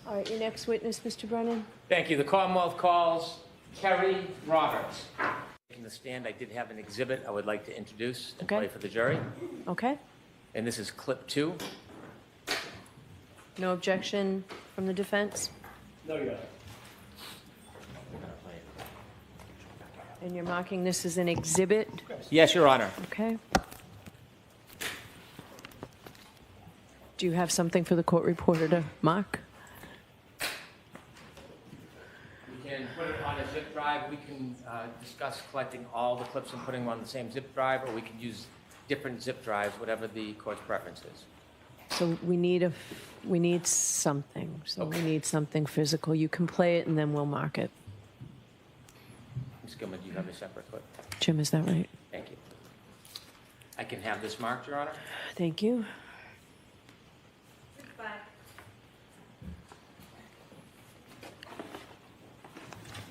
All right, your next witness, Mr. Brennan. Thank you. The Commonwealth calls Kerry Roberts. In the stand, I did have an exhibit I would like to introduce and play for the jury. Okay. And this is clip 2. No objection from the defense? No, Your Honor. And you're marking this as an exhibit? Yes, Your Honor. Okay. Do you have something for the court reporter to mark? We can put it on a zip drive. We can discuss collecting all the clips and putting them on the same zip drive, or we can use different zip drives, whatever the court's preference is. So we need something. So we need something physical. You can play it and then we'll mark it. Ms. Gilman, do you have a separate clip? Jim, is that right? Thank you. I can have this marked, Your Honor. Thank you.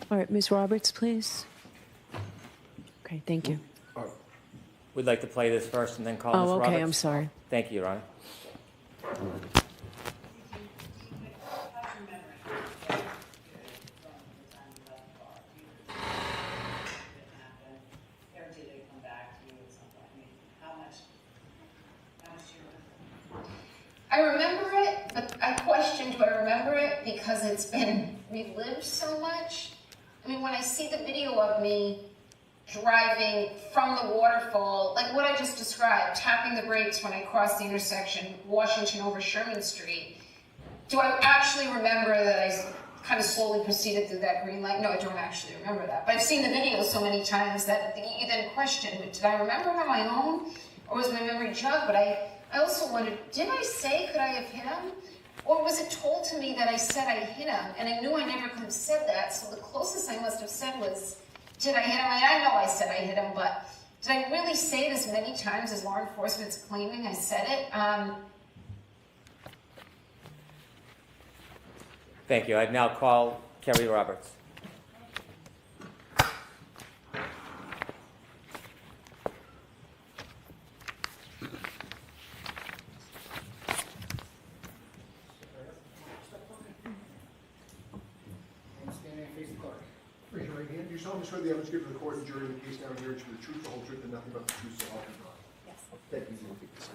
All right, Ms. Roberts, please. Okay, thank you. We'd like to play this first and then call Ms. Oh, Roberts. okay, I'm sorry. Thank you, Your Honor. I remember it, but I question, do I remember it because it's been relived so much? I mean, when I see the video of me driving from the waterfall, like what I just described, tapping the brakes when I crossed the intersection, Washington over Sherman Street, do I actually remember that I kind of slowly proceeded through that green light? No, I don't actually remember that. But I've seen the video so many times that you then question, did I remember it on my own? Or was my memory jogged? But I also wondered, did I say, could I have hit him? Or was it told to me that I said I hit him? And I knew I never could have said that, so the closest I must have said was, did I hit him? I know I said I hit him, but did I really say it as many times as law enforcement's claiming I said it? Thank you. I now call Kerry Roberts. Raise your right hand. Do you solemnly swear the evidence given to the court and jury in the case now here to the truth, the whole truth, and nothing but the truth, so help you God? Yes. Thank you. You may take this.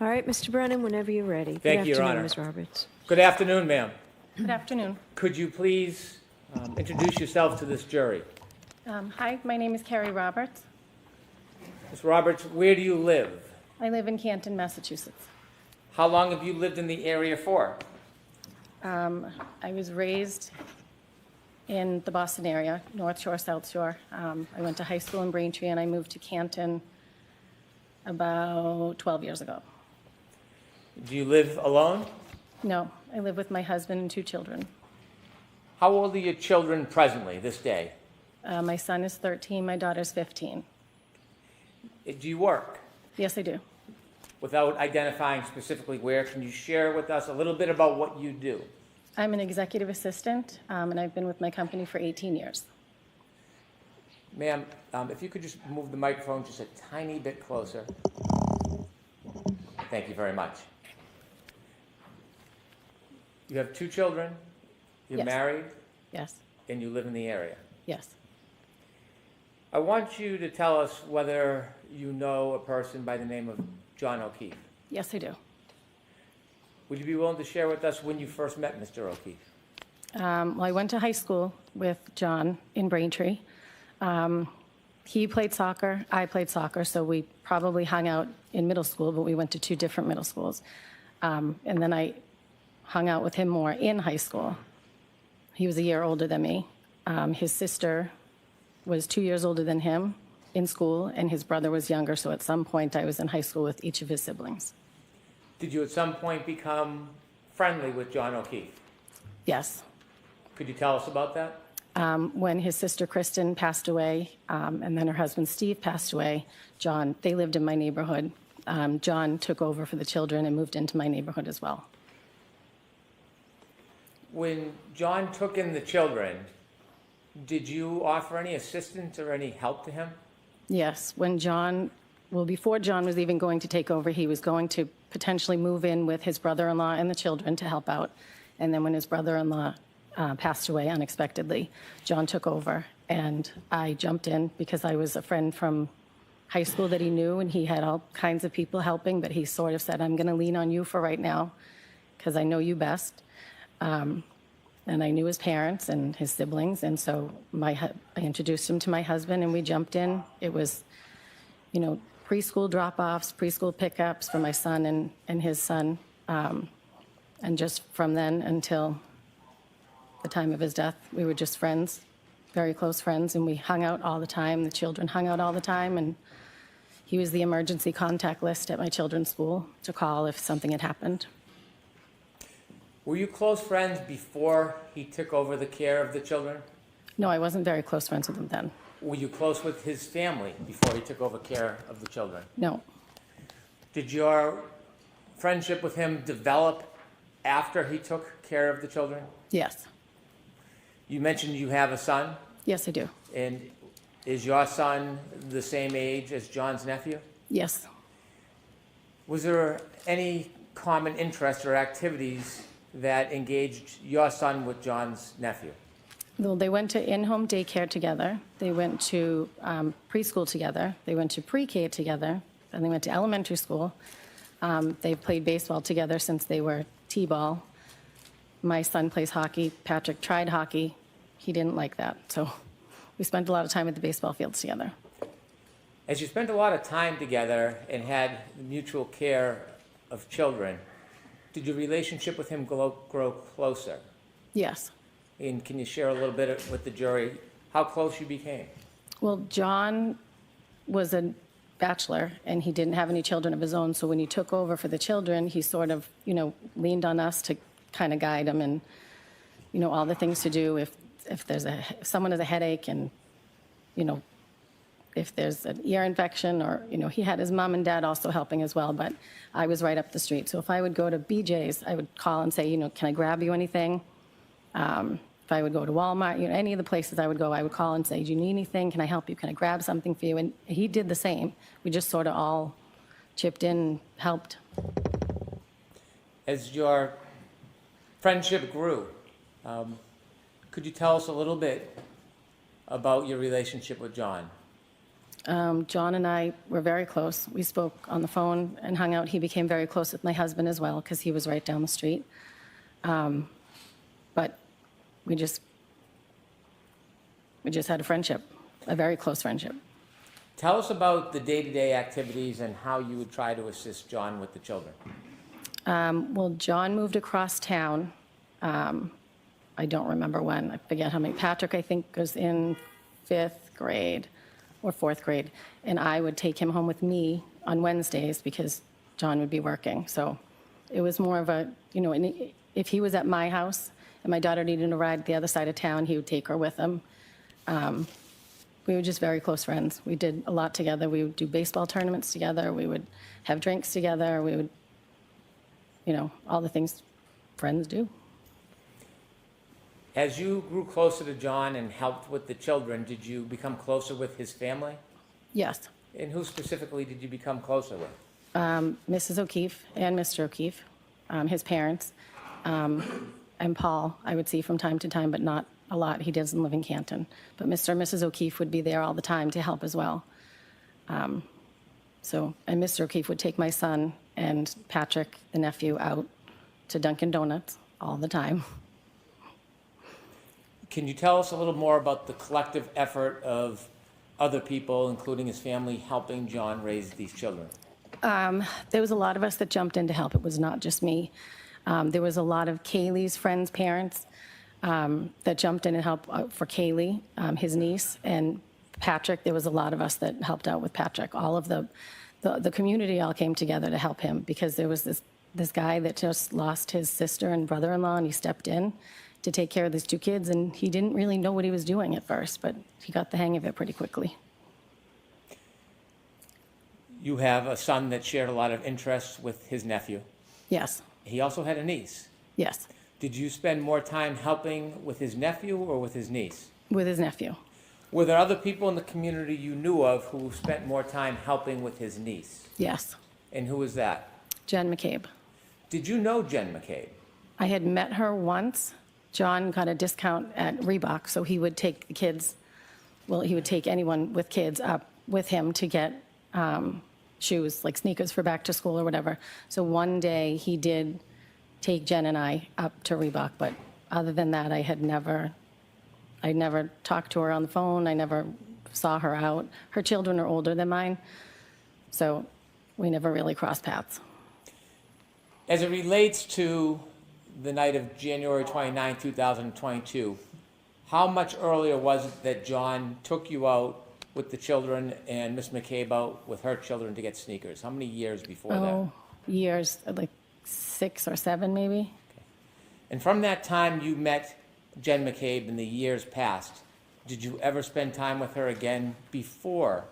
All right, Mr. Brennan, whenever you're ready. Thank you, Your Honor. Ms. Roberts. Good afternoon, ma'am. Good afternoon. Could you please introduce yourself to this jury? Hi, my name is Kerry Roberts. Ms. Roberts, where do you live? I live in Canton, Massachusetts. How long have you lived in the area for? I was raised in the Boston area, North Shore, South Shore. I went to high school in Braintree, and I moved to Canton about 12 years ago. Do you live alone? No, I live with my husband and 2 children. How old are your children presently, this day? My son is 13, my daughter's 15. Do you work? Yes, I do. Without identifying specifically where, can you share with us a little bit about what you do? I'm an executive assistant, and I've been with my company for 18 years. Ma'am, if you could just move the microphone just a tiny bit closer. Thank you very much. You have 2 children, you're Yes. married, Yes, and you live in the area. yes. I want you to tell us whether you know a person by the name of John O'Keefe. Yes, I do. Would you be willing to share with us when you first met Mr. O'Keefe? Well, I went to high school with John in Braintree. He played soccer, I played soccer, so we probably hung out in middle school, but we went to 2 different middle schools. And then I hung out with him more in high school. He was a year older than me. His sister was 2 years older than him in school, and his brother was younger, so at some point I was in high school with each of his siblings. Did you at some point become friendly with John O'Keefe? Yes. Could you tell us about that? When his sister Kristen passed away, and then her husband Steve passed away, they lived in my neighborhood. John took over for the children and moved into my neighborhood as well. When John took in the children, Did you offer any assistance or any help to him? Yes, when before John was even going to take over, he was going to potentially move in with his brother-in-law and the children to help out. And then when his brother-in-law passed away unexpectedly, John took over, and I jumped in because I was a friend from high school that he knew, and he had all kinds of people helping, but he sort of said, I'm going to lean on you for right now because I know you best. And I knew his parents and his siblings, and so I introduced him to my husband, and we jumped in. It was, preschool drop-offs, preschool pickups for my son and his son, and just from then until the time of his death, we were just friends, very close friends, and we hung out all the time. The children hung out all the time, and he was the emergency contact list at my children's school to call if something had happened. Were you close friends before he took over the care of the children? No, I wasn't very close friends with him then. Were you close with his family before he took over care of the children? No. Did your friendship with him develop after he took care of the children? Yes. You mentioned you have a son, Yes, I do. and is your son the same age as John's nephew? Yes. Was there any common interest or activities that engaged your son with John's nephew? Well, they went to in-home daycare together. They went to preschool together. They went to pre-K together. And they went to elementary school. They've played baseball together since they were T-ball. My son plays hockey. Patrick tried hockey. He didn't like that. So we spent a lot of time at the baseball fields together. As you spent a lot of time together and had mutual care of children, did your relationship with him grow closer? Yes. And can you share a little bit with the jury how close you became? Well, John was a bachelor, and he didn't have any children of his own. So when he took over for the children, he sort of, leaned on us to kind of guide him and, all the things to do if someone has a headache and, if there's an ear infection or, he had his mom and dad also helping as well, but I was right up the street. So if I would go to BJ's, I would call and say, can I grab you anything? If I would go to Walmart, any of the places I would go, I would call and say, do you need anything? Can I help you? Can I grab something for you? And he did the same. We just sort of all chipped in and helped. As your friendship grew, could you tell us a little bit about your relationship with John? John and I were very close. We spoke on the phone and hung out. He became very close with my husband as well because he was right down the street. But we just had a friendship, a very close friendship. Tell us about the day-to-day activities and how you would try to assist John with the children. Well, John moved across town. I don't remember when. I forget how many. Patrick, I think, was in 5th grade or 4th grade. And I would take him home with me on Wednesdays because John would be working. So it was more of a, if he was at my house and my daughter needed a ride the other side of town, he would take her with him. We were just very close friends. We did a lot together. We would do baseball tournaments together. We would have drinks together. We would, all the things friends do. As you grew closer to John and helped with the children, did you become closer with his family? Yes. And who specifically did you become closer with? Mrs. O'Keefe and Mr. O'Keefe, his parents, and Paul I would see from time to time, but not a lot. He doesn't live in Canton. But Mr. and Mrs. O'Keefe would be there all the time to help as well. And Mr. O'Keefe would take my son and Patrick, the nephew, out to Dunkin' Donuts all the time. Can you tell us a little more about the collective effort of other people, including his family, helping John raise these children? There was a lot of us that jumped in to help. It was not just me. There was a lot of Kaylee's friends' parents that jumped in and helped out for Kaylee, his niece, and Patrick. There was a lot of us that helped out with Patrick. All of the community all came together to help him because there was this guy that just lost his sister and brother-in-law, and he stepped in to take care of these 2 kids, and he didn't really know what he was doing at first, but he got the hang of it pretty quickly. You have a son that shared a lot of interests with his nephew. Yes. He also had a niece. Yes. Did you spend more time helping with his nephew or with his niece? with his nephew. Were there other people in the community you knew of who spent more time helping with his niece? Yes, And who was that? Jen McCabe. Did you know Jen McCabe? I had met her once. John got a discount at Reebok, so he would take the kids, well, he would take anyone with kids up with him to get shoes, like sneakers for back to school or whatever. So one day he did take Jen and I up to Reebok, but other than that, I never talked to her on the phone. I never saw her out. Her children are older than mine, so we never really crossed paths. As it relates to the night of January 29, 2022, how much earlier was it that John took you out with the children and Miss McCabe out with her children to get sneakers? How many years before that? Oh, years, like 6 or 7 maybe. And from that time you met Jen McCabe in the years past, did you ever spend time with her again before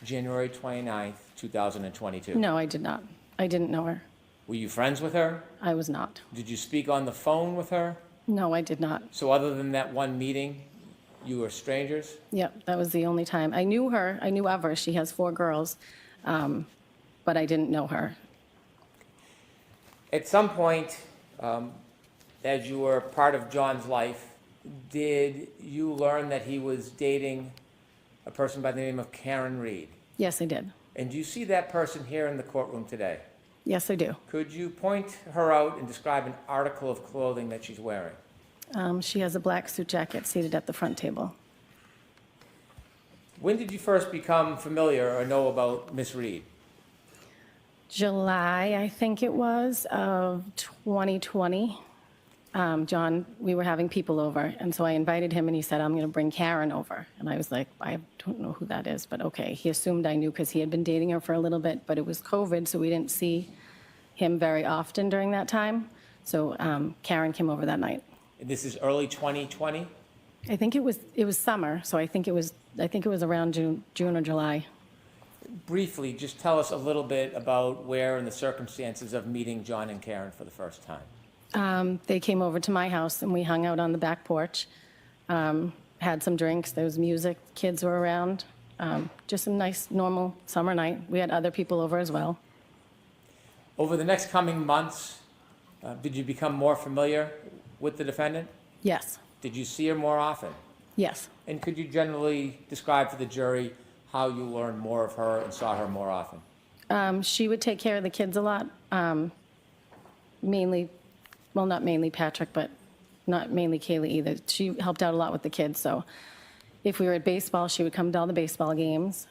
January 29th, 2022? No, I did not. I didn't know her. Were you friends with her? I was not. Did you speak on the phone with her? No, I did not. So other than that one meeting, you were strangers? Yep, that was the only time. I knew her, I knew of her. She has 4 girls, but I didn't know her. At some point, as you were part of John's life, did you learn that he was dating a person by the name of Karen Reed? Yes, I did. And do you see that person here in the courtroom today? Yes, I do. Could you point her out and describe an article of clothing that she's wearing? She has a black suit jacket seated at the front table. When did you first become familiar or know about Miss Reed? July, I think it was, of 2020. John, we were having people over, and so I invited him, and he said, I'm going to bring Karen over. And I was like, I don't know who that is, but okay. He assumed I knew because he had been dating her for a little bit, but it was COVID, so we didn't see him very often during that time. So Karen came over that night. This is early 2020? I think it was summer, so I think it was around June or July. Briefly, just tell us a little bit about where and the circumstances of meeting John and Karen for the first time. They came over to my house, and we hung out on the back porch, had some drinks. There was music. Kids were around. Just a nice, normal summer night. We had other people over as well. Over the next coming months, did you become more familiar with the defendant? Yes. Did you see her more often? Yes. And could you generally describe for the jury how you learned more of her and saw her more often? She would take care of the kids a lot, mainly, well, not mainly Patrick, but not mainly Kaylee either. She helped out a lot with the kids, so if we were at baseball, she would come to all the baseball games,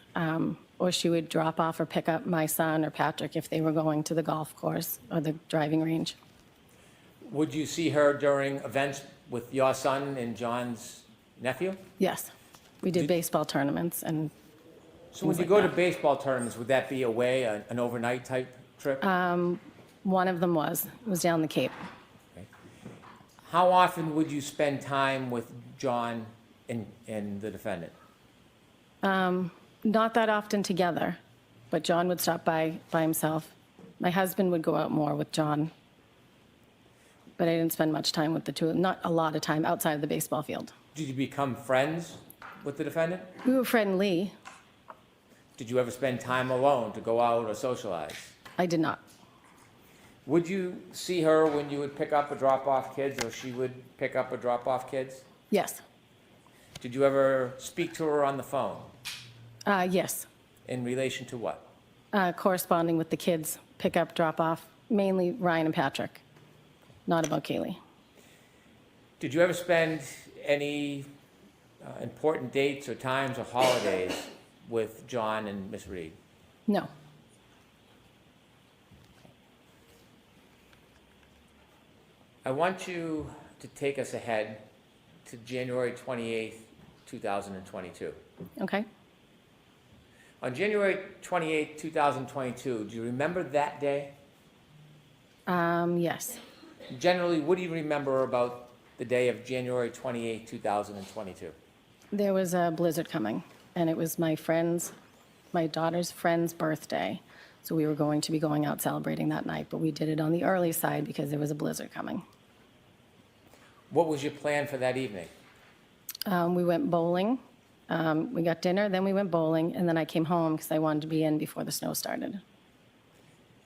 or she would drop off or pick up my son or Patrick if they were going to the golf course or the driving range. Would you see her during events with your son and John's nephew? Yes. We did baseball tournaments, and So when things you like go to that. baseball tournaments, would that be away, an overnight type trip? One of them was down the Cape. How often would you spend time with John and the defendant? Not that often together, but John would stop by himself. My husband would go out more with John, but I didn't spend much time with the two, not a lot of time outside of the baseball field. Did you become friends with the defendant? We were friendly. Did you ever spend time alone to go out or socialize? I did not. Would you see her when you would pick up or drop off kids, or she would pick up or drop off kids? Yes. Did you ever speak to her on the phone? Yes. In relation to what? Corresponding with the kids, pick up, drop off, mainly Ryan and Patrick, not about Kaylee. Did you ever spend any important dates or times or holidays with John and Miss Reed? No. I want you to take us ahead to January 28th, 2022. Okay. On January 28th, 2022, do you remember that day? Yes. Generally, what do you remember about the day of January 28th, 2022? There was a blizzard coming, and it was my daughter's friend's birthday. So we were going to be going out celebrating that night, but we did it on the early side because there was a blizzard coming. What was your plan for that evening? We went bowling. We got dinner, then we went bowling, and then I came home because I wanted to be in before the snow started.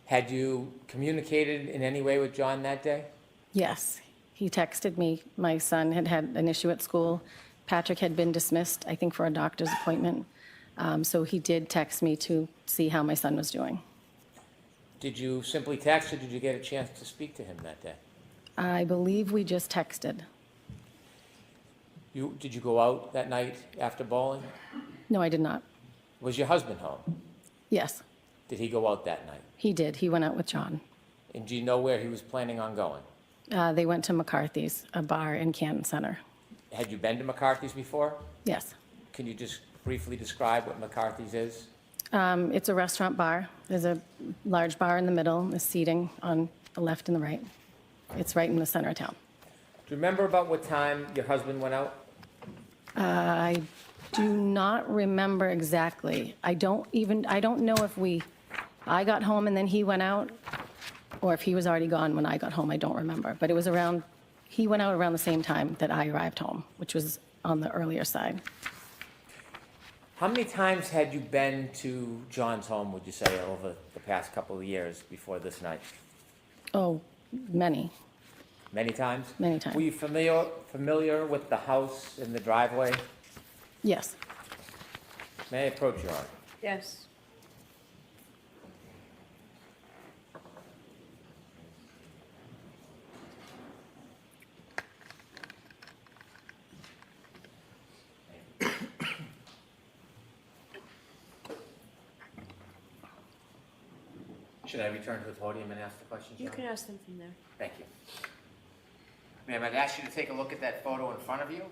Had you communicated in any way with John that day? Yes, he texted me. My son had had an issue at school. Patrick had been dismissed, I think, for a doctor's appointment. So he did text me to see how my son was doing. Did you simply text, or did you get a chance to speak to him that day? I believe we just texted. Did you go out that night after bowling? No, I did not. Was your husband home? Yes, Did he go out that night? he did. He went out with John. And do you know where he was planning on going? They went to McCarthy's, a bar in Canton Center. Had you been to McCarthy's before? Yes. Can you just briefly describe what McCarthy's is? It's a restaurant bar. There's a large bar in the middle, there's seating on the left and the right. It's right in the center of town. Do you remember about what time your husband went out? I do not remember exactly. I don't know if I got home and then he went out, or if he was already gone when I got home. I don't remember. But it was he went out around the same time that I arrived home, which was on the earlier side. How many times had you been to John's home, would you say, over the past couple of years before this night? Oh, many. Many times? Many times. Were you familiar with the house and the driveway? Yes. May I approach you, Honor? Yes. Should I return to the podium and ask the questions? You Your can Honor? ask them from there. Thank you. Ma'am, I'd ask you to take a look at that photo in front of you.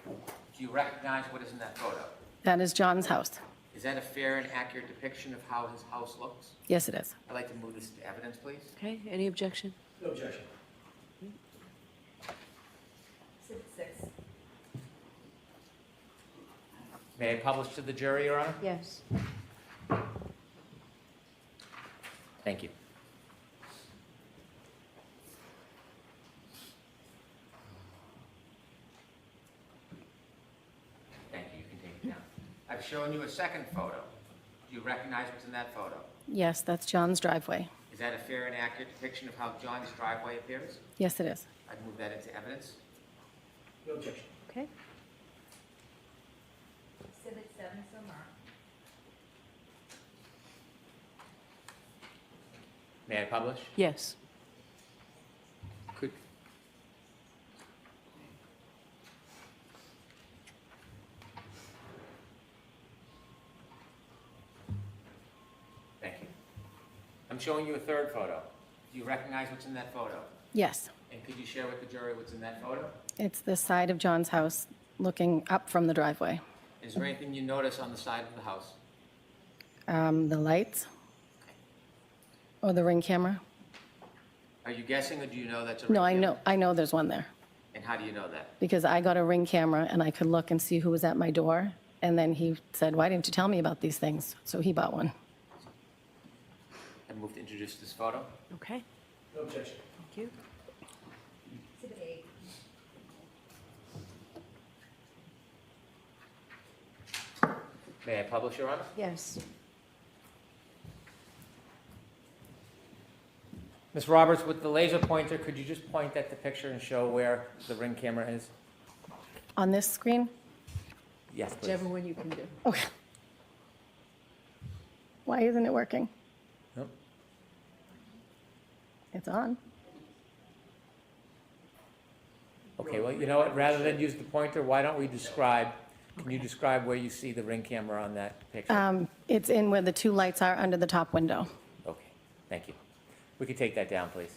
Do you recognize what is in that photo? That is John's house. Is that a fair and accurate depiction of how his house looks? Yes, it is. I'd like to move this to evidence, please. Okay, any objection? No objection. May I publish to the jury, Your Honor? Yes. Thank you. Thank you, you can take it down. I've shown you a second photo. Do you recognize what's in that photo? Yes, that's John's driveway. Is that a fair and accurate depiction of how John's driveway appears? Yes, it is. I'd move that into evidence. No objection. Okay. Exhibit 7 so marked. May I publish? Yes. Could. Thank you. I'm showing you a third photo. Do you recognize what's in that photo? Yes. And could you share with the jury what's in that photo? It's the side of John's house looking up from the driveway. Is there anything you notice on the side of the house? The lights or the ring camera. Are you guessing, or do you know that's a ring No, camera? I know there's one there And how do you know that? because I got a ring camera and I could look and see who was at my door. And then he said, "Why didn't you tell me about these things?" So he bought one. I move to introduce this photo. Okay, No objection. thank you. Exhibit 8. May I publish, Your Honor? Yes. Ms. Roberts, with the laser pointer, could you just point at the picture and show where the ring camera is? On this screen? Yes, please. Whichever one you can do. Okay. Why isn't it working? Nope. It's on. Okay, well, you know what, rather than use the pointer, why don't we can you describe where you see the ring camera on that picture? It's in where the two lights are under the top window. Okay, thank you. We could take that down, please.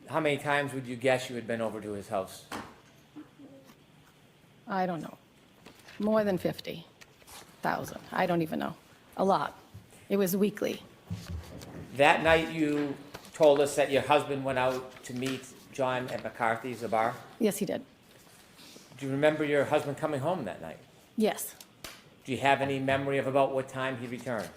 How many times would you guess you had been over to his house? I don't know. More than 50,000. I don't even know. A lot. It was weekly. That night, you told us that your husband went out to meet John at McCarthy's, a bar. Yes, he did. Do you remember your husband coming home that night? Yes. Do you have any memory of about what time he returned?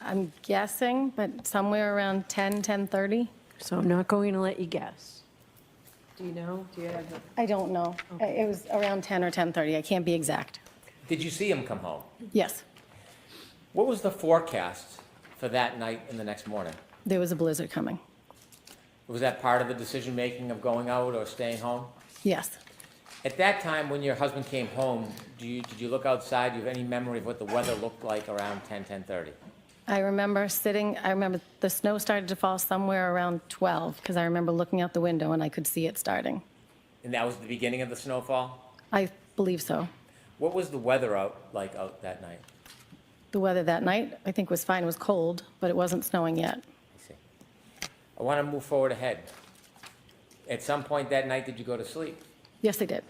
I'm guessing, but somewhere around 10, 10:30. So I'm not going to let you guess. Do you know? Do you have a... I don't know. It was around 10 or 10:30. I can't be exact. Did you see him come home? Yes, What was the forecast for that night and the next morning? there was a blizzard coming. Was that part of the decision-making of going out or staying home? Yes. At that time, when your husband came home, did you look outside? Do you have any memory of what the weather looked like around 10:30? I remember the snow started to fall somewhere around 12, because I remember looking out the window and I could see it starting. And that was the beginning of the snowfall? I believe so. What was the weather out that night? The weather that night, I think, was fine. It was cold, but it wasn't snowing yet. I see. I want to move forward ahead. At some point that night, did you go to sleep? Yes, I did.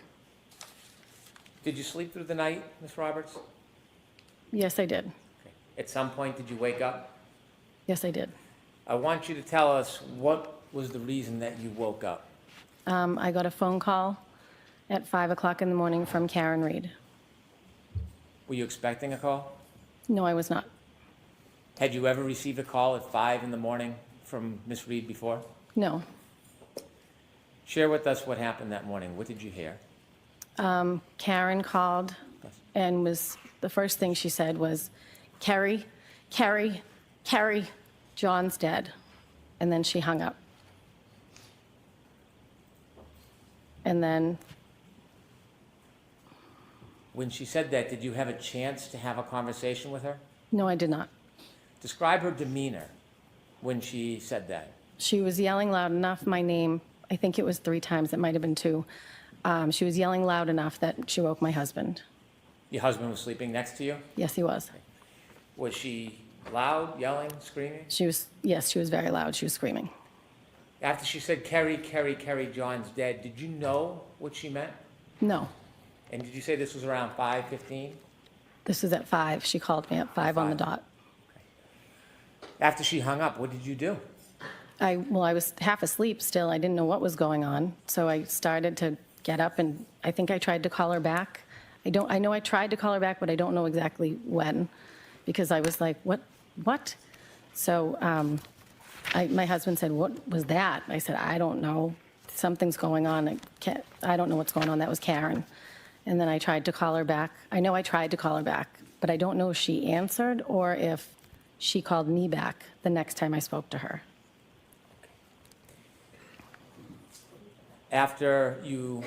Did you sleep through the night, Ms. Roberts? Yes, I did. Okay. At some point, did you wake up? Yes, I did. I want you to tell us what was the reason that you woke up. I got a phone call at 5 o'clock in the morning from Karen Reed. Were you expecting a call? No, I was not. Had you ever received a call at 5 in the morning from Ms. Reed before? No. Share with us what happened that morning. What did you hear? Karen called, and the first thing she said was, Kerry, Kerry, Kerry, John's dead. And then she hung up. And then, When she said that, did you have a chance to have a conversation with her? no, I did not. Describe her demeanor when she said that. She was yelling loud enough, my name, I think it was 3 times, it might have been 2. She was yelling loud enough that she woke my husband. Your husband was sleeping next to you? Yes, he was. Was she loud, yelling, screaming? Yes, she was very loud. She was screaming. After she said, Kerry, Kerry, Kerry, John's dead, did you know what she meant? No, And did you say this was around 5:15? this was at 5. She called me at 5 on the 5. dot. After she hung up, what did you do? I was half asleep still. I didn't know what was going on. So I started to get up, and I think I tried to call her back. I know I tried to call her back, but I don't know exactly when, because I was like, what? So my husband said, what was that? I said, I don't know. Something's going on. I don't know what's going on. That was Karen. And then I tried to call her back. I know I tried to call her back, but I don't know if she answered or if she called me back the next time I spoke to her. After you,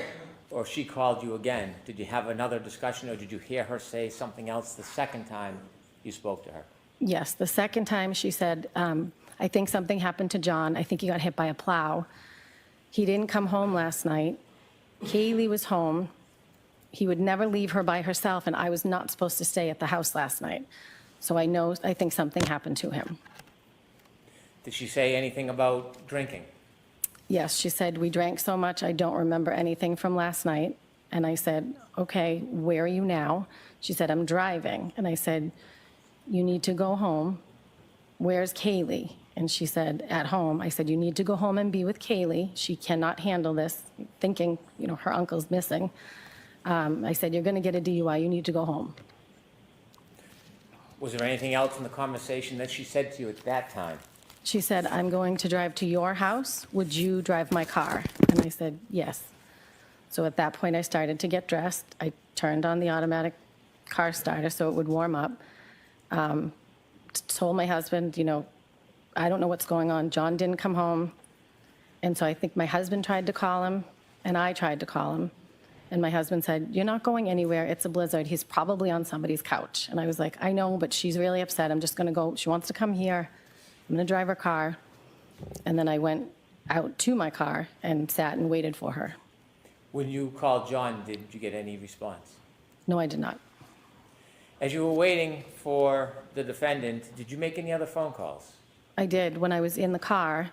or she called you again, did you have another discussion, or did you hear her say something else the second time you spoke to her? Yes, the second time she said, I think something happened to John. I think he got hit by a plow. He didn't come home last night. Kaylee was home. He would never leave her by herself, and I was not supposed to stay at the house last night. So I think something happened to him. Did she say anything about drinking? Yes, she said, we drank so much, I don't remember anything from last night. And I said, okay, where are you now? She said, I'm driving. And I said, you need to go home. Where's Kaylee? And she said, at home. I said, you need to go home and be with Kaylee. She cannot handle this, thinking, her uncle's missing. I said, you're going to get a DUI. You need to go home. Was there anything else in the conversation that she said to you at that time? She said, I'm going to drive to your house. Would you drive my car? And I said, yes. So at that point, I started to get dressed. I turned on the automatic car starter so it would warm up. Told my husband, I don't know what's going on. John didn't come home. And so I think my husband tried to call him, and I tried to call him. And my husband said, you're not going anywhere. It's a blizzard. He's probably on somebody's couch. And I was like, I know, but she's really upset. I'm just going to go. She wants to come here. I'm going to drive her car. And then I went out to my car and sat and waited for her. When you called John, did you get any response? No, I did not. As you were waiting for the defendant, did you make any other phone calls? I did. When I was in the car,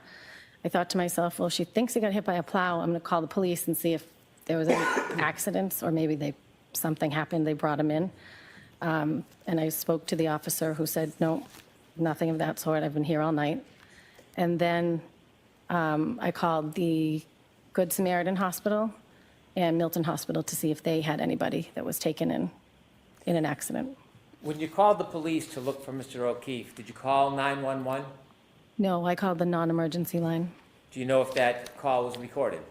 I thought to myself, well, she thinks he got hit by a plow. I'm going to call the police and see if there was any accidents or maybe something happened. They brought him in. And I spoke to the officer who said, no, nothing of that sort. I've been here all night. And then I called the Good Samaritan Hospital and Milton Hospital to see if they had anybody that was taken in an accident. When you called the police to look for Mr. O'Keefe, did you call 911? No, I called the non-emergency line. Do you know if that call was recorded?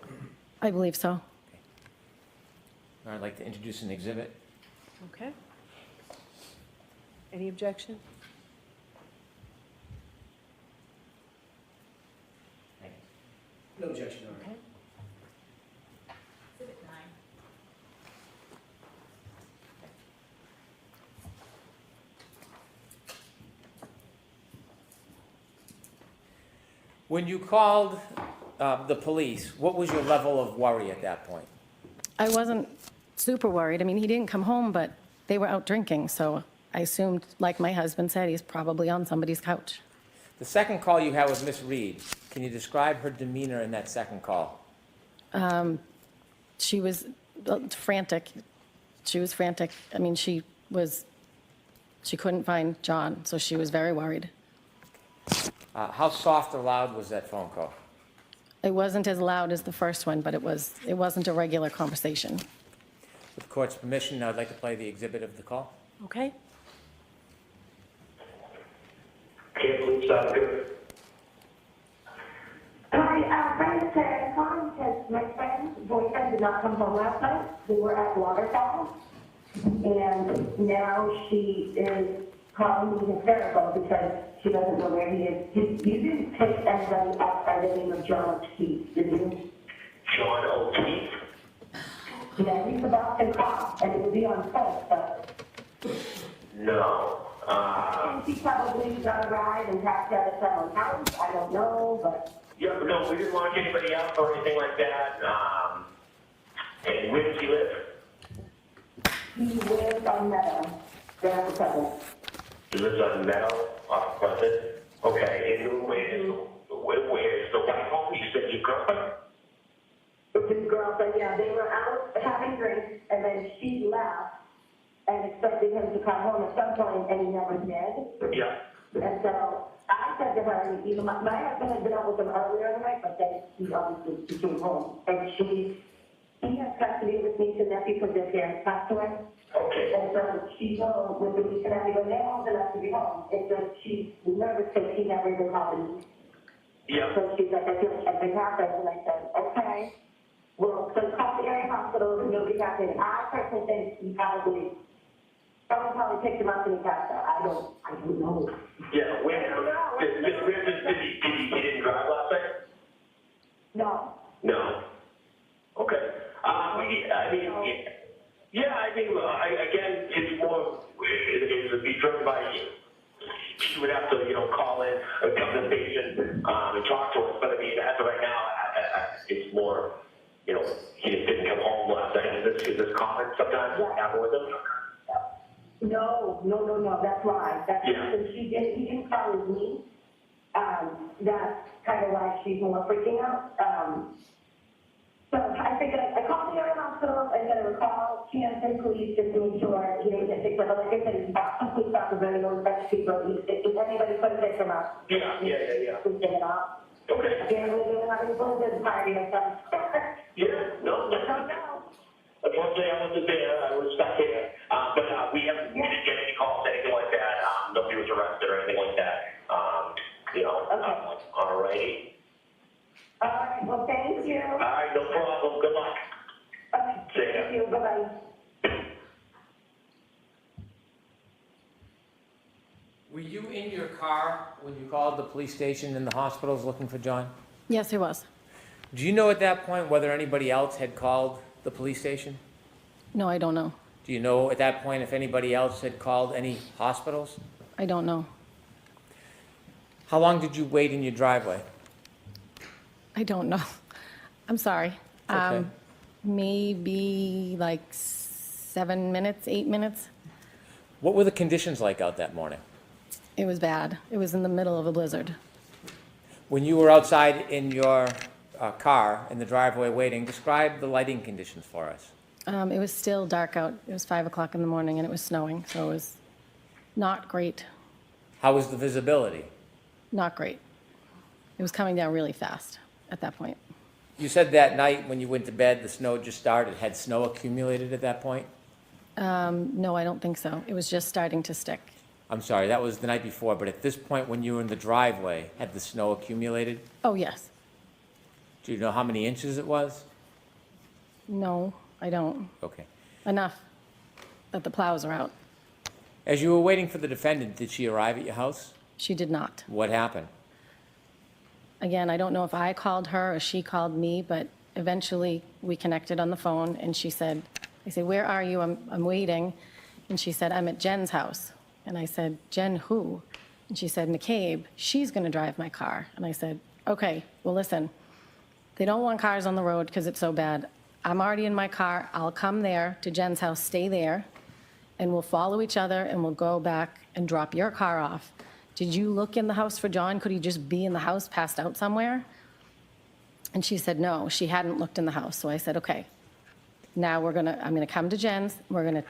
I believe so. I'd like to introduce an exhibit. Okay. Any objection? No objection, Your Honor. Okay. Exhibit 9. When you called the police, what was your level of worry at that point? I wasn't super worried. I mean, he didn't come home, but they were out drinking, so I assumed, like my husband said, he's probably on somebody's couch. The second call you had with Miss Reed, can you describe her demeanor in that second call? She was frantic. She was frantic. I mean, she couldn't find John, so she was very worried. How soft or loud was that phone call? It wasn't as loud as the first one, but it wasn't a regular conversation. With the court's permission, I'd like to play the exhibit of the call. Okay. Hi, my name is Kerry. I'm calling because my friend's boyfriend did not come home last night. We were at Waterfall, and now she is calling me hysterical because she doesn't know where he is. You didn't take anybody outside the name of John O'Keefe, did you? John O'Keefe? Yeah, he's a Boston cop, and it would be on film, but... No. And she probably got a ride and passed out at someone's house. I don't know, but... Yeah, but no, we didn't lock anybody up or anything like that. And where does he live? He lives on Meadow, there on Pleasant. He lives on Meadow, off Pleasant. Okay, and where is the wife home? You said your girlfriend? With his girlfriend, yeah, they were out having drinks, and then she left and expected him to come home at some point, and he never did. Yeah. And so I said to her, you know, my husband had been out with him earlier in the night, but then he obviously came home. And he has custody of his niece and nephew because their parents passed away. Okay. And so she's home with the niece and nephew, and they're old enough to be home. And so she's nervous because she never even called me. Yeah. So she's like, I feel like something happened. And I said, okay. Well, so call the area hospital and nobody happened. I personally think he probably picked him up and he passed out. I don't know. Yeah, where did he didn't drive last night? No. No. Okay. Again, it's more, it would be driven by you. She would have to, call in, come to the station, and talk to us. But I mean, as of right now, it's more, he just didn't come home last night. Is this common sometimes happen with him? No. That's why. Yeah. So he didn't call with me. That's kind of why she's more freaking out. So I figured I called the area hospital. I said I would call Canton police just to make sure he didn't get picked up. But like I said, he's Boston police officer, very low respect people. If anybody could have picked him up, Yeah. please pick it up. Okay. Apparently they were having a blizzard party or something. Yeah, no. I don't know. Unfortunately, I wasn't there. I was stuck here. But we didn't get any calls, anything like that. Nobody was arrested or anything like that. Okay. All righty. All right, well, thank you. All right, no problem. Good luck. Okay, See ya. thank you, bye-bye. Were you in your car when you called the police station and the hospitals looking for John? Yes, he was. Do you know at that point whether anybody else had called the police station? No, I don't know. Do you know at that point if anybody else had called any hospitals? I don't know. How long did you wait in your driveway? I don't know. I'm sorry. Okay. Maybe like 7 minutes, 8 minutes. What were the conditions like out that morning? It was bad. It was in the middle of a blizzard. When you were outside in your car in the driveway waiting, describe the lighting conditions for us. It was still dark out. It was 5 o'clock in the morning and it was snowing, so it was not great. How was the visibility? Not great. It was coming down really fast at that point. You said that night when you went to bed, the snow just started. Had snow accumulated at that point? No, I don't think so. It was just starting to stick. I'm sorry, that was the night before, but at this point when you were in the driveway, had the snow accumulated? Oh, yes. Do you know how many inches it was? No, I don't. Okay. Enough that the plows are out. As you were waiting for the defendant, did she arrive at your house? She did not. What happened? Again, I don't know if I called her or she called me, but eventually we connected on the phone and she said, I said, where are you? I'm waiting. And she said, I'm at Jen's house. And I said, Jen who? And she said, McCabe, she's going to drive my car. And I said, okay, well, listen, they don't want cars on the road because it's so bad. I'm already in my car. I'll come there to Jen's house, stay there, and we'll follow each other and we'll go back and drop your car off. Did you look in the house for John? Could he just be in the house, passed out somewhere? And she said, no, she hadn't looked in the house. So I said, okay, now I'm gonna come to Jen's. We're gonna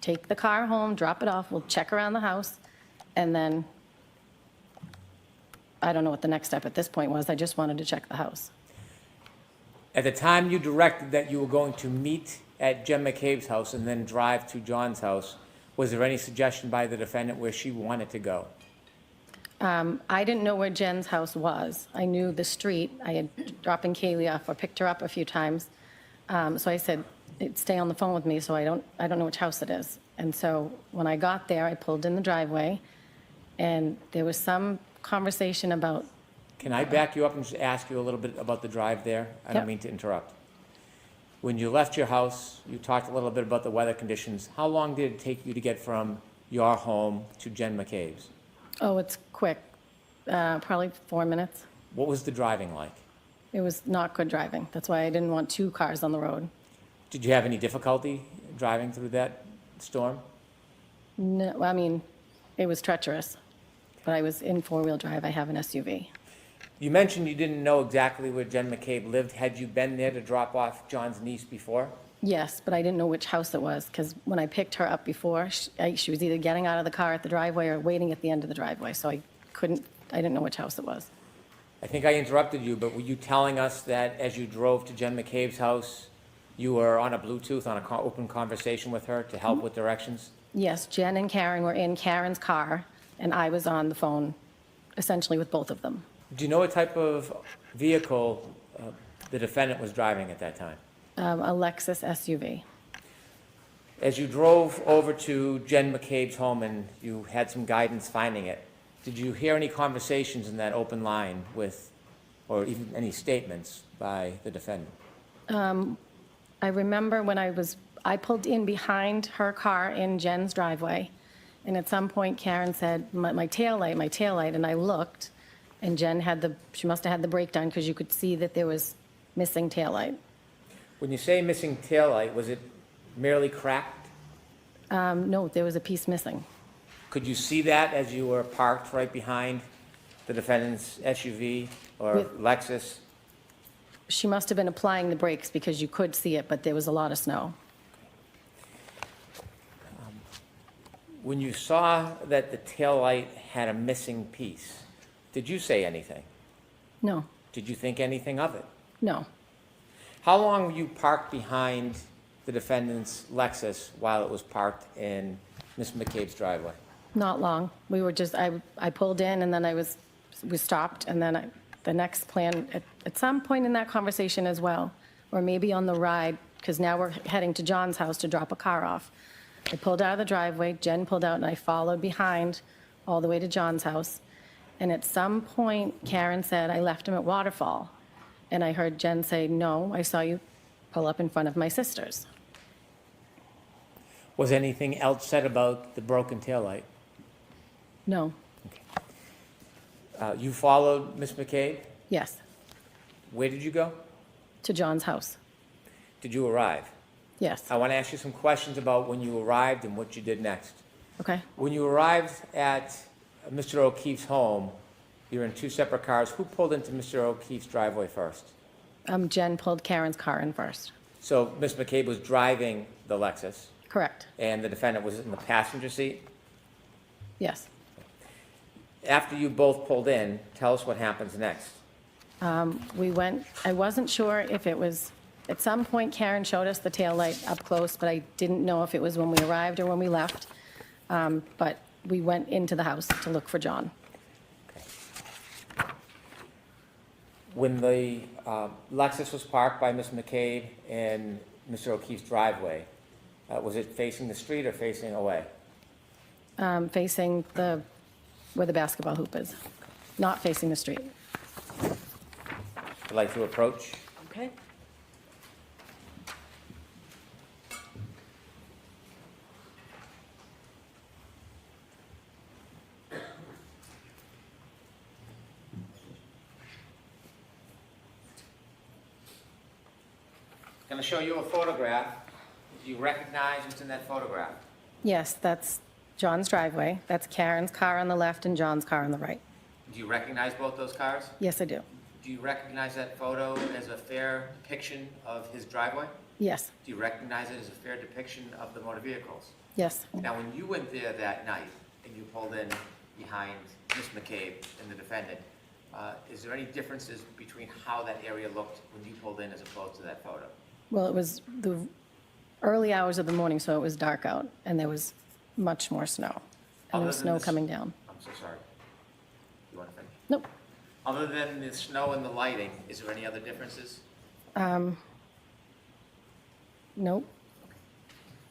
take the car home, drop it off. We'll check around the house. And then, I don't know what the next step at this point was. I just wanted to check the house. At the time you directed that you were going to meet at Jen McCabe's house and then drive to John's house, was there any suggestion by the defendant where she wanted to go? I didn't know where Jen's house was. I knew the street. I had dropping Kaylee off or picked her up a few times. So I said, stay on the phone with me so I don't know which house it is. And so when I got there, I pulled in the driveway and there was some conversation about, Can I back you up and just ask you a little bit about the drive there? I don't Yep. mean to interrupt. When you left your house, you talked a little bit about the weather conditions. How long did it take you to get from your home to Jen McCabe's? oh, it's quick, probably 4 minutes. What was the driving like? It was not good driving. That's why I didn't want two cars on the road. Did you have any difficulty driving through that storm? No, I mean, it was treacherous, but I was in four-wheel drive. I have an SUV. You mentioned you didn't know exactly where Jen McCabe lived. Had you been there to drop off John's niece before? Yes, but I didn't know which house it was, because when I picked her up before, she was either getting out of the car at the driveway or waiting at the end of the driveway, so I didn't know which house it was. I think I interrupted you, but were you telling us that as you drove to Jen McCabe's house, you were on a Bluetooth, on an open conversation with her to help with directions? Yes, Jen and Karen were in Karen's car, and I was on the phone, essentially with both of them. Do you know what type of vehicle the defendant was driving at that time? A Lexus SUV. As you drove over to Jen McCabe's home and you had some guidance finding it, did you hear any conversations in that open line with, or even any statements by the defendant? I remember when I pulled in behind her car in Jen's driveway, and at some point Karen said, my taillight, and I looked, and Jen she must have had the brake done because you could see that there was missing taillight. When you say missing taillight, was it merely cracked? No, there was a piece missing. Could you see that as you were parked right behind the defendant's SUV or Lexus? She must have been applying the brakes because you could see it, but there was a lot of snow. When you saw that the taillight had a missing piece, did you say anything? No, Did you think anything of it? no. How long were you parked behind the defendant's Lexus while it was parked in Ms. McCabe's driveway? Not long. We were just, I pulled in and then we stopped and then the next plan, at some point in that conversation as well, or maybe on the ride, because now we're heading to John's house to drop a car off. I pulled out of the driveway, Jen pulled out and I followed behind all the way to John's house. And at some point, Karen said, I left him at Waterfall. And I heard Jen say, no, I saw you pull up in front of my sister's. Was anything else said about the broken taillight? No, You followed Ms. McCabe? yes, Where did you go? to John's house, Did you arrive? yes, I want to ask you some questions about when you arrived and what you did next. okay. When you arrived at Mr. O'Keefe's home, you were in two separate cars. Who pulled into Mr. O'Keefe's driveway first? Jen pulled Karen's car in first, So Ms. McCabe was driving the Lexus, correct, and the defendant was in the passenger seat? yes. After you both pulled in, tell us what happens next. We went, I wasn't sure if it was, at some point Karen showed us the taillight up close, but I didn't know if it was when we arrived or when we left. But we went into the house to look for John. When the Lexus was parked by Ms. McCabe and Mr. O'Keefe's driveway, was it facing the street or facing away? Facing where the basketball hoop is, not facing the street. I'd like to approach. Okay. Going to show you a photograph. Do you recognize what's in that photograph? Yes, that's John's driveway. That's Karen's car on the left and John's car on the right. Do you recognize both those cars? Yes, I do. Do you recognize that photo as a fair depiction of his driveway? Yes, Do you recognize it as a fair depiction of the motor vehicles? yes. Now, when you went there that night and you pulled in behind Ms. McCabe and the defendant, is there any differences between how that area looked when you pulled in as opposed to that photo? Well, it was the early hours of the morning, so it was dark out, and there was much more snow. And there Other was than snow this- coming down. I'm so sorry. You want to finish? Nope. Other than the snow and the lighting, is there any other differences? Nope.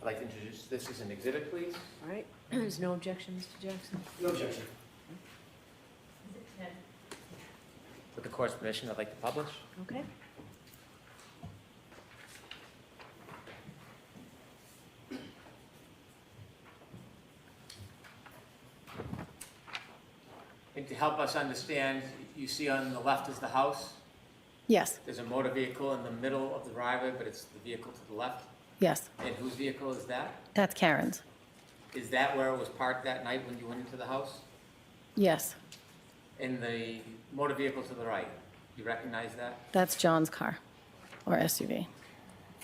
I'd like to introduce this as an exhibit, please. All right. There's no objection, Mr. Jackson? No objection. Exhibit 10. With the court's permission, I'd like to publish. Okay. And to help us understand, you see on the left is the house. Yes, There's a motor vehicle in the middle of the driveway, but it's the vehicle to the left. yes. And whose vehicle is that? That's Karen's. Is that where it was parked that night when you went into the house? Yes, In the motor vehicle to the right, you recognize that? that's John's car, or SUV.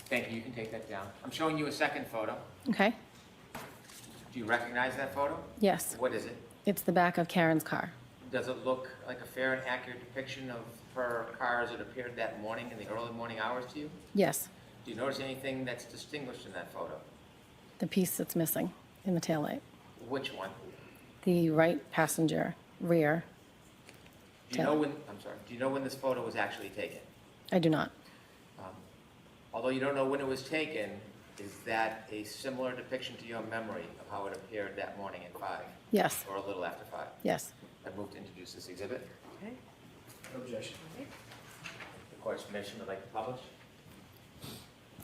Thank you, you can take that down. I'm showing you a second photo. Okay? Do you recognize that photo? Yes, What is it? it's the back of Karen's car. Does it look like a fair and accurate depiction of her car as it appeared that morning in the early morning hours to you? Yes, Do you notice anything that's distinguished in that photo? the piece that's missing in the taillight. Which one? The right passenger rear. Do you know when, I'm sorry, do you know when this photo was actually taken? I do not. Although you don't know when it was taken, is that a similar depiction to your memory of how it appeared that morning at 5, Yes, or a little after 5? yes. I move to introduce this exhibit. Okay. No objection. The court's permission, I'd like to publish.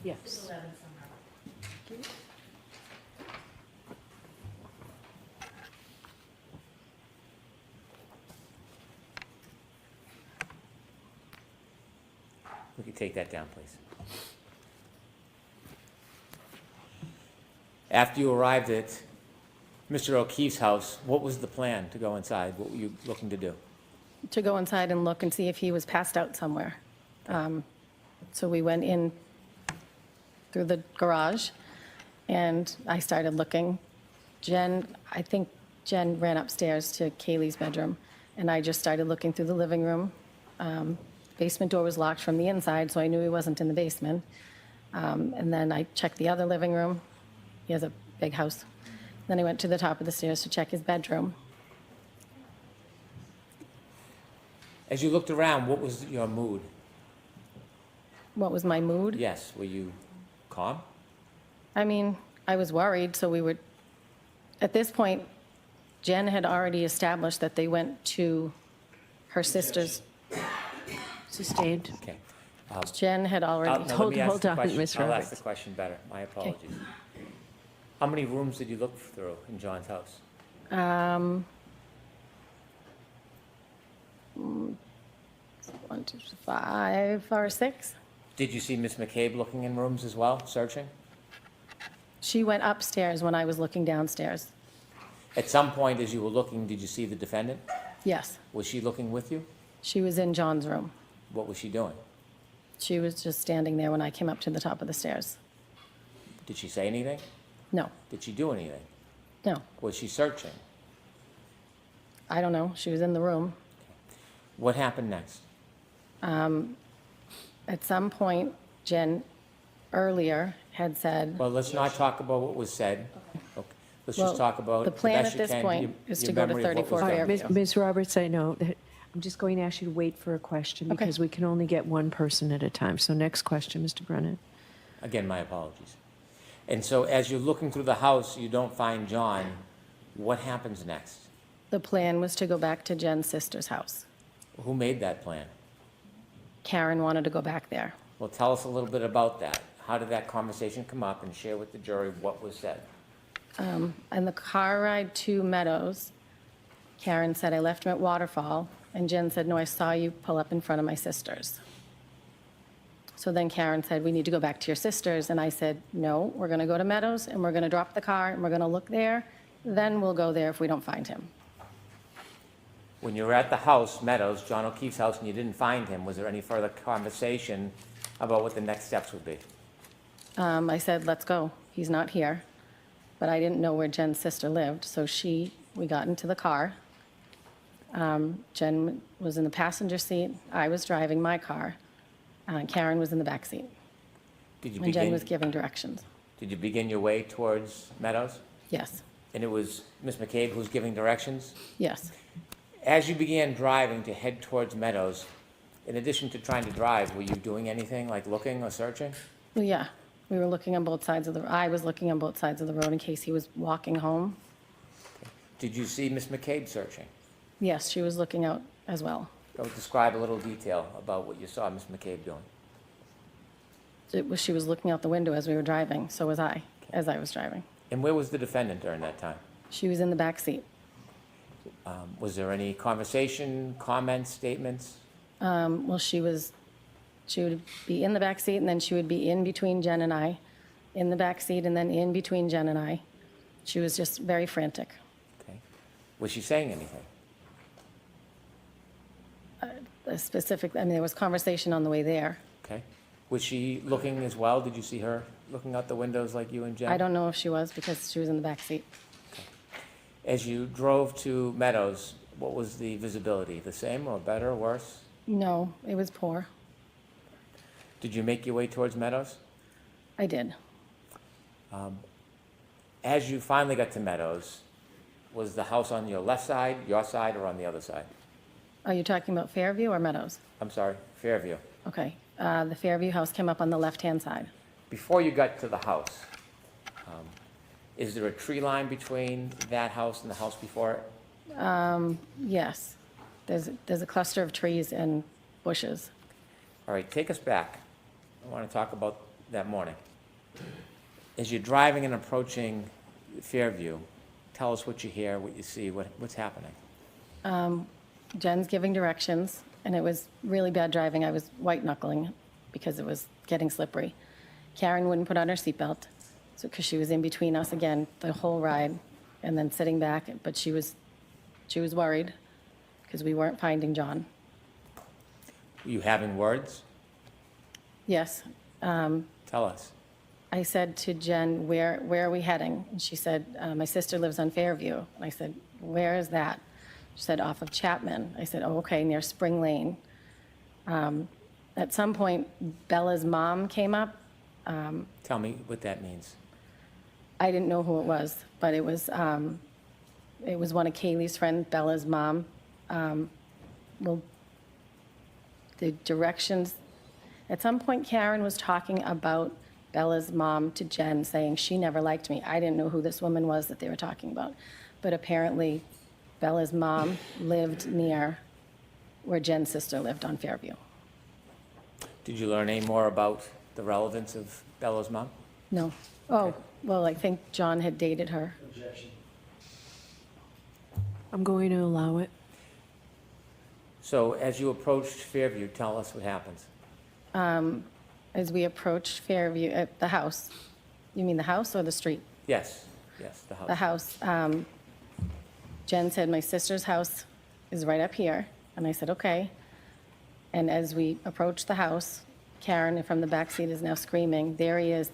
Yes. Exhibit 11 somewhere. We can take that down, please. After you arrived at Mr. O'Keefe's house, what was the plan to go inside? What were you looking to do? To go inside and look and see if he was passed out somewhere. So we went in through the garage, and I started looking. I think Jen ran upstairs to Kaylee's bedroom, and I just started looking through the living room. Basement door was locked from the inside, so I knew he wasn't in the basement. And then I checked the other living room. He has a big house. Then I went to the top of the stairs to check his bedroom. As you looked around, what was your mood? What was my mood? Yes, were you calm? I mean, I was worried, so we were, at this point, Jen had already established that they went to her sister's. Sustained. Okay. Jen had already, Now, let Hold me ask on, the question. Ms. I'll ask Roberts. the question better. My apologies. How many rooms did you look through in John's house? 1, 2, 5 or 6. Did you see Miss McCabe looking in rooms as well, searching? She went upstairs when I was looking downstairs. At some point, as you were looking, did you see the defendant? Yes, Was she looking with you? she was in John's room. What was she doing? She was just standing there when I came up to the top of the stairs. Did she say anything? No, Did she do anything? no, Was she searching? I don't know. She was in the room. What happened next? At some point, Jen earlier had said, Well, let's not talk about what was said. Okay. Let's Well, just talk about the plan best at you this can, point your- is your to go to memory of what was 34 done. Fairview. Ms. Roberts, I know that I'm just going to ask you to wait for a question Okay. because we can only get one person at a time. So next question, Mr. Brennan. Again, my apologies. And so as you're looking through the house, you don't find John, what happens next? The plan was to go back to Jen's sister's house. Who made that plan? Karen wanted to go back there. Well, tell us a little bit about that. How did that conversation come up, and share with the jury what was said? On the car ride to Meadows, Karen said, I left him at Waterfall, and Jen said, no, I saw you pull up in front of my sister's. So then Karen said, we need to go back to your sister's, and I said, no, we're going to go to Meadows, and we're going to drop the car, and we're going to look there, then we'll go there if we don't find him. When you were at the house, Meadows, John O'Keefe's house, and you didn't find him, was there any further conversation about what the next steps would be? I said, let's go, he's not here, but I didn't know where Jen's sister lived, so we got into the car. Jen was in the passenger seat, I was driving my car, Karen was in the back seat, Did you and Jen was begin, giving directions. did you begin your way towards Meadows? Yes, And it was Ms. McCabe who was giving directions? yes. As you began driving to head towards Meadows, in addition to trying to drive, were you doing anything like looking or searching? Well, yeah, we were looking on both sides of I was looking on both sides of the road in case he was walking home. Did you see Ms. McCabe searching? Yes, she was looking out as well. Go describe a little detail about what you saw Ms. McCabe doing. She was looking out the window as we were driving, so was I, as I was driving. And where was the defendant during that time? She was in the back seat. Was there any conversation, comments, statements? Well, she would be in the back seat, and then she would be in between Jen and I, in the back seat, and then in between Jen and I. She was just very frantic. Okay. Was she saying anything? Specifically, I mean, there was conversation on the way there. Okay. Was she looking as well? Did you see her looking out the windows like you and Jen? I don't know if she was because she was in the back seat. As you drove to Meadows, what was the visibility? The same or better or worse? No, it was poor. Did you make your way towards Meadows? I did. As you finally got to Meadows, was the house on your left side, your side, or on the other side? Are you talking about Fairview or Meadows? I'm sorry, Fairview. Okay. The Fairview house came up on the left-hand side. Before you got to the house, is there a tree line between that house and the house before it? Yes. There's a cluster of trees and bushes. All right, take us back. I want to talk about that morning. As you're driving and approaching Fairview, tell us what you hear, what you see, what's happening. Jen's giving directions, and it was really bad driving. I was white-knuckling because it was getting slippery. Karen wouldn't put on her seatbelt, so because she was in between us again the whole ride, and then sitting back. But she was worried because we weren't finding John. Were you having words? Yes. Tell us. I said to Jen, where are we heading? And she said, my sister lives on Fairview. And I said, where is that? She said, off of Chapman. I said, oh, okay, near Spring Lane. At some point, Bella's mom came up. Tell me what that means. I didn't know who it was, but it was one of Kaylee's friends, Bella's mom. Well, the directions, at some point Karen was talking about Bella's mom to Jen, saying she never liked me. I didn't know who this woman was that they were talking about. But apparently Bella's mom lived near where Jen's sister lived on Fairview. Did you learn any more about the relevance of Bella's mom? No. Oh, well, I think John had dated her. Objection. I'm going to allow it. So as you approached Fairview, tell us what happens. As we approached Fairview, at the house. You mean the house or the street? Yes, the house. The house. Jen said, my sister's house is right up here. And I said, okay. And as we approached the house, Karen from the back seat is now screaming, there he is,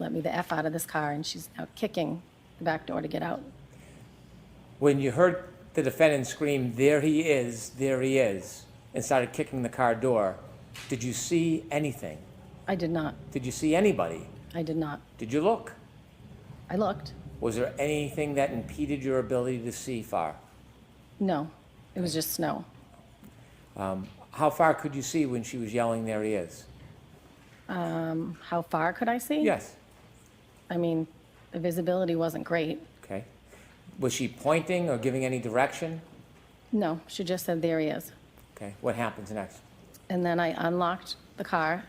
let me the F out of this car. And she's now kicking the back door to get out. When you heard the defendant scream, there he is, and started kicking the car door, did you see anything? I did not. Did you see anybody? I did not. Did you look? I looked. Was there anything that impeded your ability to see far? No, it was just snow. How far could you see when she was yelling, "There he is"? How far could I see? Yes. I mean, the visibility wasn't great. Okay. Was she pointing or giving any direction? No, she just said, "There he is." Okay. What happens next? And then I unlocked the car.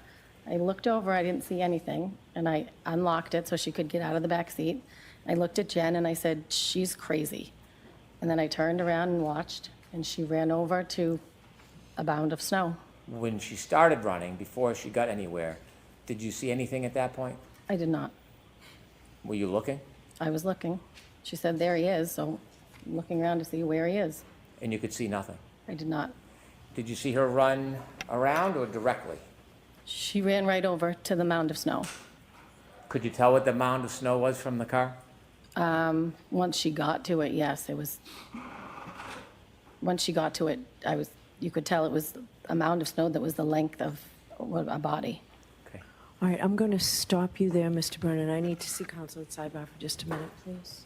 I looked over, I didn't see anything, and I unlocked it so she could get out of the back seat. I looked at Jen and I said, "She's crazy." And then I turned around and watched, and she ran over to a mound of snow. When she started running, before she got anywhere, did you see anything at that point? I did not. Were you looking? I was looking. She said, "There he is," so I'm looking around to see where he is. And you could see nothing? I did not. Did you see her run around or directly? She ran right over to the mound of snow. Could you tell what the mound of snow was from the car? Once she got to it, yes, it was, once she got to it, you could tell it was a mound of snow that was the length of a body. Okay. All right, I'm going to stop you there, Mr. Brennan. I need to see counsel at sidebar for just a minute, please.